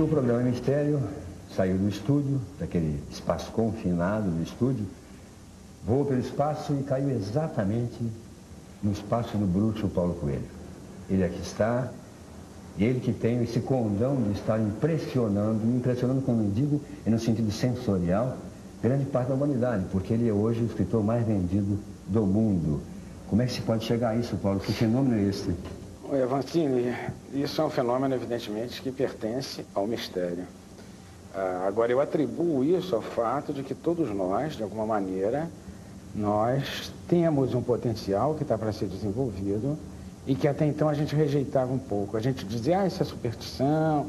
no programa Mistério, saiu do estúdio, daquele espaço confinado do estúdio, voou pelo espaço e caiu exatamente no espaço do bruxo Paulo Coelho. Ele aqui está, ele que tem esse condão de estar impressionando como eu digo, no sentido sensorial, grande parte da humanidade, porque ele é hoje o escritor mais vendido do mundo. Como é que se pode chegar a isso, Paulo? Que fenômeno é esse? Oi, Avancini, isso é um fenômeno, evidentemente, que pertence ao mistério. Agora, eu atribuo isso ao fato de que todos nós, de alguma maneira, nós temos um potencial que está para ser desenvolvido e que até então a gente rejeitava um pouco. A gente dizia, isso é superstição,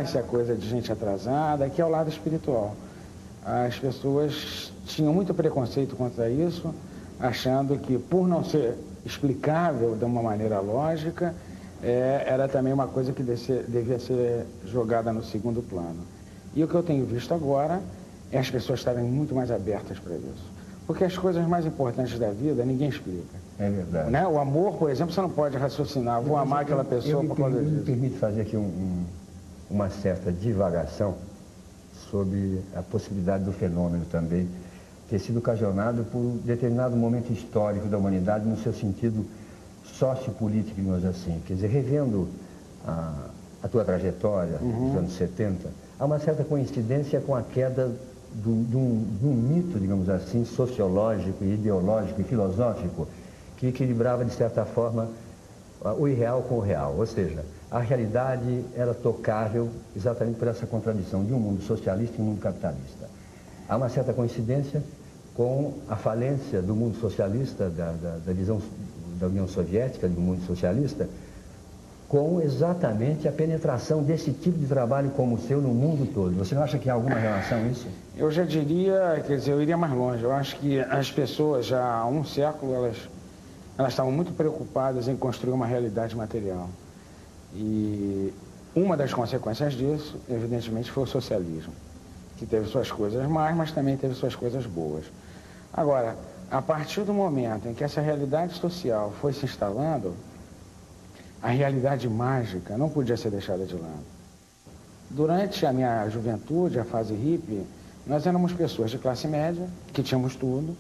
isso é coisa de gente atrasada, que é o lado espiritual. As pessoas tinham muito preconceito contra isso, achando que por não ser explicável de uma maneira lógica, era também uma coisa que devia ser jogada no segundo plano. E o que eu tenho visto agora é as pessoas estarem muito mais abertas para isso. Porque as coisas mais importantes da vida ninguém explica. É verdade. Né? O amor, por exemplo, você não pode raciocinar, vou amar aquela pessoa por causa disso. Me permite fazer aqui uma certa divagação sobre a possibilidade do fenômeno também ter sido ocasionado por um determinado momento histórico da humanidade no seu sentido sociopolítico, digamos assim. Quer dizer, revendo a tua trajetória dos anos 70, há uma certa coincidência com a queda de um mito, digamos assim, sociológico, ideológico e filosófico que equilibrava, de certa forma, o irreal com o real. Ou seja, a realidade era tocável exatamente por essa contradição de um mundo socialista e um mundo capitalista. Há uma certa coincidência com a falência do mundo socialista, da visão da União Soviética, do mundo socialista, com exatamente a penetração desse tipo de trabalho como o seu no mundo todo. Você não acha que há alguma relação isso? Eu já diria, quer dizer, eu iria mais longe. Eu acho que as pessoas, já há um século, elas estavam muito preocupadas em construir uma realidade material. E uma das consequências disso, evidentemente, foi o socialismo, que teve suas coisas más, mas também teve suas coisas boas. Agora, a partir do momento em que essa realidade social foi se instalando, a realidade mágica não podia ser deixada de lado. Durante a minha juventude, a fase hippie, nós éramos pessoas de classe média, que tínhamos tudo,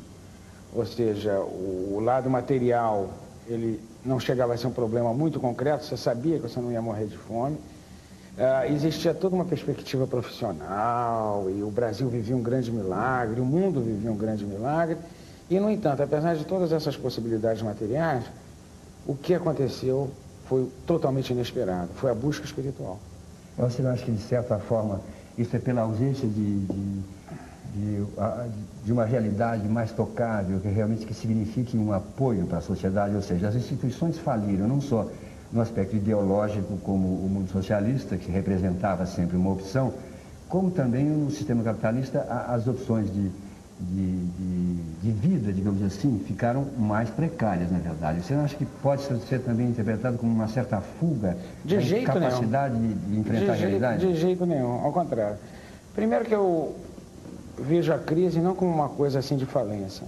ou seja, o lado material, ele não chegava a ser um problema muito concreto, você sabia que você não ia morrer de fome. Existia toda uma perspectiva profissional, e o Brasil vivia um grande milagre, o mundo vivia um grande milagre, e, no entanto, apesar de todas essas possibilidades materiais, o que aconteceu foi totalmente inesperado, foi a busca espiritual. Você não acha que, de certa forma, isso é pela ausência de uma realidade mais tocável, que realmente que signifique um apoio para a sociedade? Ou seja, as instituições faliram, não só no aspecto ideológico, como o mundo socialista, que representava sempre uma opção, como também no sistema capitalista, as opções de vida, digamos assim, ficaram mais precárias, na verdade. Você não acha que pode ser também interpretado como uma certa fuga de jeito capacidade de enfrentar a realidade? De jeito nenhum, ao contrário. Primeiro que eu vejo a crise não como uma coisa assim de falência.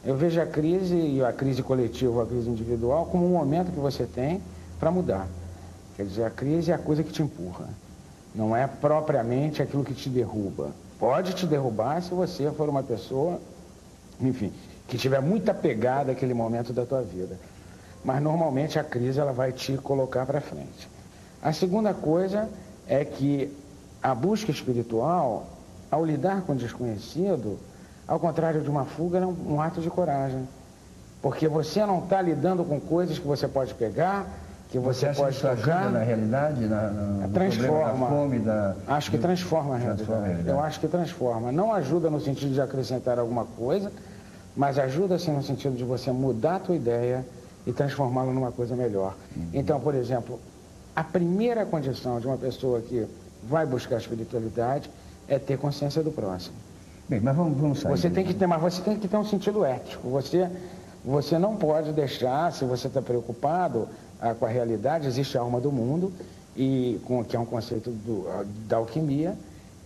Eu vejo a crise, e a crise coletiva, a crise individual, como um momento que você tem para mudar. Quer dizer, a crise é a coisa que te empurra, não é propriamente aquilo que te derruba. Pode te derrubar se você for uma pessoa, enfim, que tiver muito apegada àquele momento da tua vida. Mas normalmente a crise ela vai te colocar para frente. A segunda coisa é que a busca espiritual, ao lidar com o desconhecido, ao contrário de uma fuga, é um ato de coragem. Porque você não está lidando com coisas que você pode pegar, que você pode tocar. Na realidade, transforma. Da fome, acho que transforma a realidade. Eu acho que transforma. Não ajuda no sentido de acrescentar alguma coisa, mas ajuda sim no sentido de você mudar a tua ideia e transformá-la numa coisa melhor. Então, por exemplo, a primeira condição de uma pessoa que vai buscar a espiritualidade é ter consciência do próximo. Bem, mas vamos sair. Mas você tem que ter um sentido ético. Você não pode deixar, se você está preocupado com a realidade, existe a alma do mundo, que é um conceito da alquimia,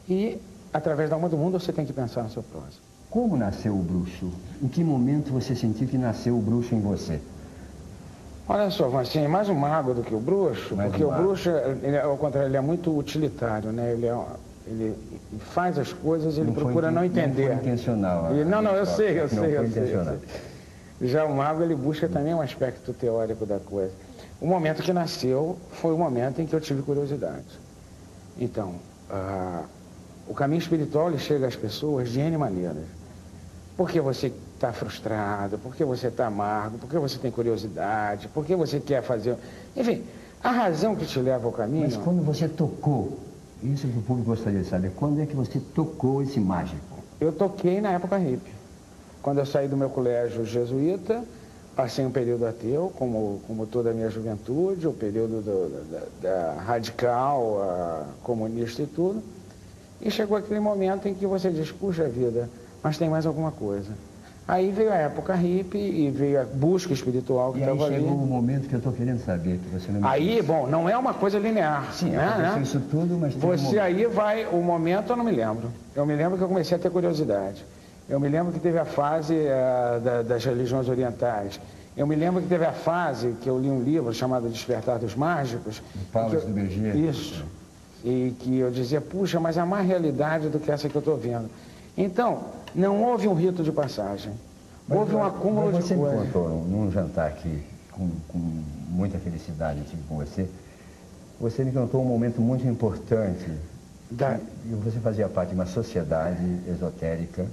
e através da alma do mundo você tem que pensar no seu próximo. Como nasceu o bruxo? Em que momento você sentiu que nasceu o bruxo em você? Olha só, Vancinho, mais um mago do que o bruxo, porque o bruxo, ao contrário, ele é muito utilitário, né? Ele faz as coisas, ele procura não entender. Não foi intencional. Não, eu sei. Intencional. Já o mago, ele busca também um aspecto teórico da coisa. O momento que nasceu foi o momento em que eu tive curiosidade. Então, o caminho espiritual, ele chega às pessoas de N maneiras. Porque você está frustrado, porque você está amargo, porque você tem curiosidade, porque você quer fazer... Enfim, a razão que te leva ao caminho... Mas quando você tocou, isso que o público gostaria de saber, quando é que você tocou esse mágico? Eu toquei na época hippie. Quando eu saí do meu colégio jesuíta, passei um período ateu, como toda a minha juventude, o período da radical, comunista e tudo. E chegou aquele momento em que você diz, puxa vida, mas tem mais alguma coisa. Aí veio a época hippie e veio a busca espiritual que estava ali. E aí chegou o momento que eu estou querendo saber, que você não me Aí, disse. bom, não é uma coisa linear. Sim, né? Isso tudo, mas... Você aí vai, o momento eu não me lembro. Eu me lembro que eu comecei a ter curiosidade. Eu me lembro que teve a fase das religiões orientais. Eu me lembro que teve a fase que eu li um livro chamado Despertar dos Mágicos. Do Paulo do Berger. Isso. E que eu dizia, puxa, mas há mais realidade do que essa que eu estou vendo. Então, não houve um rito de passagem. Houve um acúmulo de coisas. Você me contou num jantar aqui, com muita felicidade, eu tive com você, você me contou um momento muito importante. E você fazia parte de uma sociedade esotérica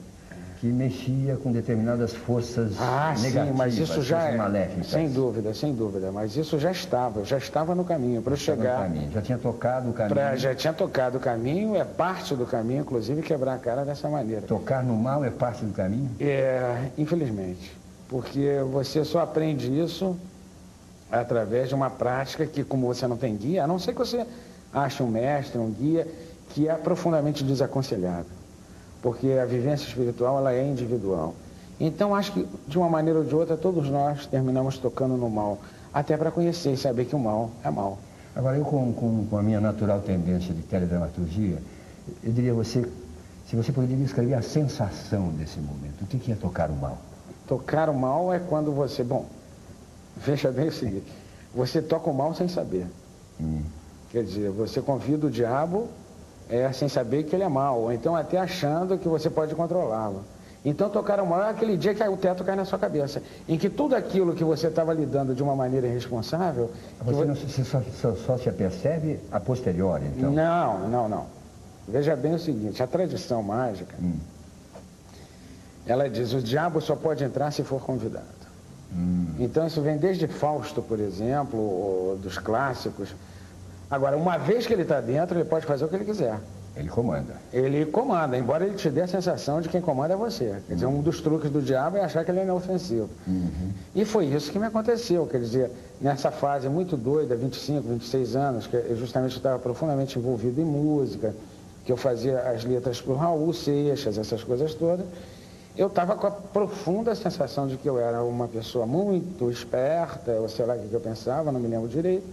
que mexia com determinadas forças negativas, sim, mas isso já maléficas. Sem dúvida, mas isso já estava no caminho para eu chegar. Já tinha tocado o caminho. Já tinha tocado o caminho, é parte do caminho, inclusive, quebrar a cara dessa maneira. Tocar no mal é parte do caminho? Infelizmente, porque você só aprende isso através de uma prática que, como você não tem guia, a não ser que você ache um mestre, um guia, que é profundamente desaconselhável. Porque a vivência espiritual, ela é individual. Então, acho que, de uma maneira ou de outra, todos nós terminamos tocando no mal, até para conhecer e saber que o mal é mal. Agora, eu com a minha natural tendência de teledramaturgia, eu diria a você, se você poderia descrever a sensação desse momento, o que é tocar o mal? Tocar o mal é quando você... Bom, veja bem o seguinte, você toca o mal sem saber. Quer dizer, você convida o diabo... sem saber que ele é mau, ou então até achando que você pode controlá-lo. Então tocar o mal é aquele dia que o teto cai na sua cabeça, em que tudo aquilo que você estava lidando de uma maneira irresponsável... Você só se apercebe a posteriori, então? Não. Veja bem o seguinte, a tradição mágica, ela diz, o diabo só pode entrar se for convidado. Então isso vem desde Fausto, por exemplo, ou dos clássicos. Agora, uma vez que ele está dentro, ele pode fazer o que ele quiser. Ele comanda. Ele comanda, embora ele te dê a sensação de quem comanda é você. Quer dizer, um dos truques do diabo é achar que ele é inofensivo. E foi isso que me aconteceu. Quer dizer, nessa fase muito doida, 25, 26 anos, que eu justamente estava profundamente envolvido em música, que eu fazia as letras para o Raul Seixas, essas coisas todas, eu estava com a profunda sensação de que eu era uma pessoa muito esperta, ou sei lá o que eu pensava, não me lembro direito,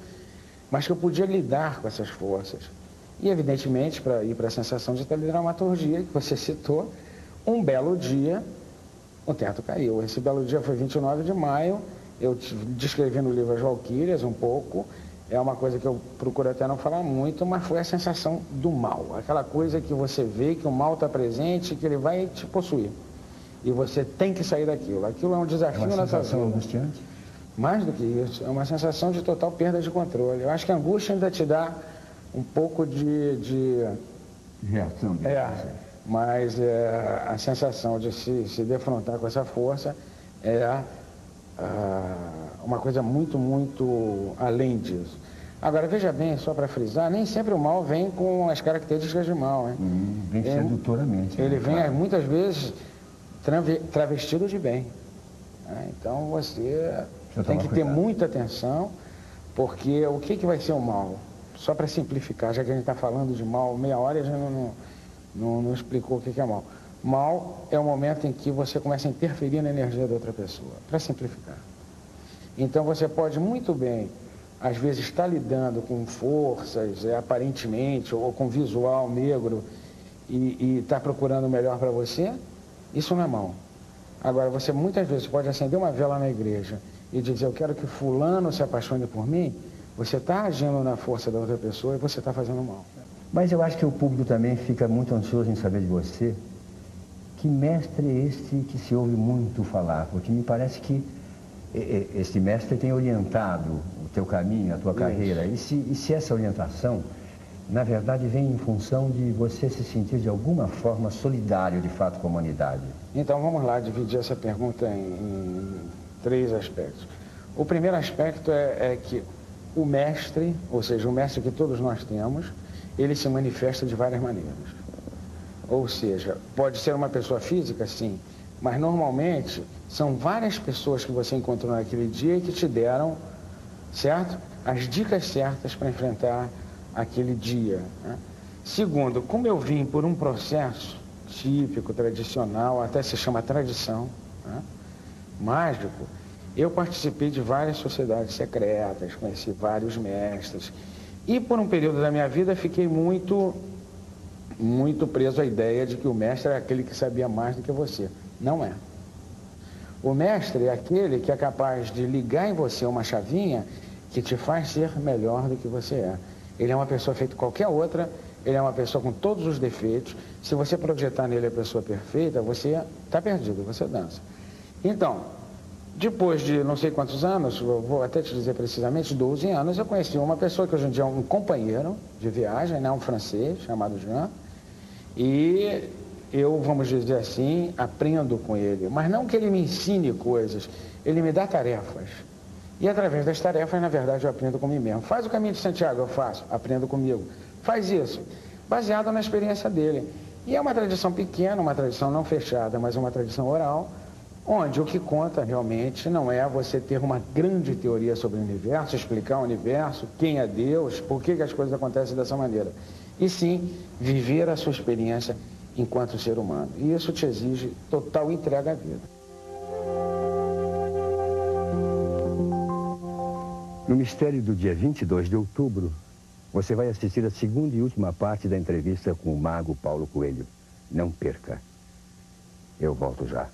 mas que eu podia lidar com essas forças. E, evidentemente, para ir para a sensação de teledramaturgia, que você citou, um belo dia, o teto caiu. Esse belo dia foi 29 de maio, eu descrevi no livro As Valquírias um pouco, é uma coisa que eu procuro até não falar muito, mas foi a sensação do mal. Aquela coisa que você vê que o mal está presente, que ele vai te possuir. E você tem que sair daquilo. Aquilo é um desafio na sua vida. É uma sensação angustiante? Mais do que isso, é uma sensação de total perda de controle. Eu acho que a angústia ainda te dá um pouco de reação. Mas a sensação de se defrontar com essa força é uma coisa muito, muito além disso. Agora, veja bem, só para frisar, nem sempre o mal vem com as características de mal. Hein? Vem sedutoramente. Ele vem, muitas vezes, travestido de bem. Então, você tem que ter muita atenção, porque o que vai ser o mal? Só para simplificar, já que a gente está falando de mal, meia hora a gente não explicou o que é mal. Mal é o momento em que você começa a interferir na energia da outra pessoa, para simplificar. Então você pode muito bem, às vezes, estar lidando com forças, aparentemente, ou com visual negro, e estar procurando o melhor para você, isso não é mal. Agora, você muitas vezes pode acender uma vela na igreja e dizer, eu quero que fulano se apaixone por mim, você está agindo na força da outra pessoa e você está fazendo mal. Mas eu acho que o público também fica muito ansioso em saber de você. Que mestre é este que se ouve muito falar? Porque me parece que este mestre tem orientado o teu caminho, a tua carreira. E se essa orientação, na verdade, vem em função de você se sentir de alguma forma solidário, de fato, com a humanidade? Então, vamos lá dividir essa pergunta em 3 aspectos. O primeiro aspecto é que o mestre, ou seja, o mestre que todos nós temos, ele se manifesta de várias maneiras. Ou seja, pode ser uma pessoa física, sim, mas normalmente são várias pessoas que você encontrou naquele dia e que te deram, certo? As dicas certas para enfrentar aquele dia, né? Segundo, como eu vim por um processo típico, tradicional, até se chama tradição, né, mágico, eu participei de várias sociedades secretas, conheci vários mestres e por um período da minha vida fiquei muito preso à ideia de que o mestre é aquele que sabia mais do que você. Não é. O mestre é aquele que é capaz de ligar em você uma chavinha que te faz ser melhor do que você é. Ele é uma pessoa feita qualquer outra, ele é uma pessoa com todos os defeitos. Se você projetar nele a pessoa perfeita, você está perdido, você dança. Então, depois de não sei quantos anos, eu vou até te dizer precisamente, 12 anos, eu conheci uma pessoa que hoje em dia é um companheiro de viagem, né, um francês chamado Jean, e eu, vamos dizer assim, aprendo com ele. Mas não que ele me ensine coisas, ele me dá tarefas. E através das tarefas, na verdade, eu aprendo comigo mesmo. Faz o caminho de Santiago, eu faço, aprendo comigo. Faz isso, baseado na experiência dele. E é uma tradição pequena, uma tradição não fechada, mas uma tradição oral, onde o que conta realmente não é você ter uma grande teoria sobre o universo, explicar o universo, quem é Deus, por que as coisas acontecem dessa maneira. E sim, viver a sua experiência enquanto ser humano. E isso te exige total entrega à vida. No Mistério do dia 22 de outubro, você vai assistir a segunda e última parte da entrevista com o mago Paulo Coelho. Não perca. Eu volto já.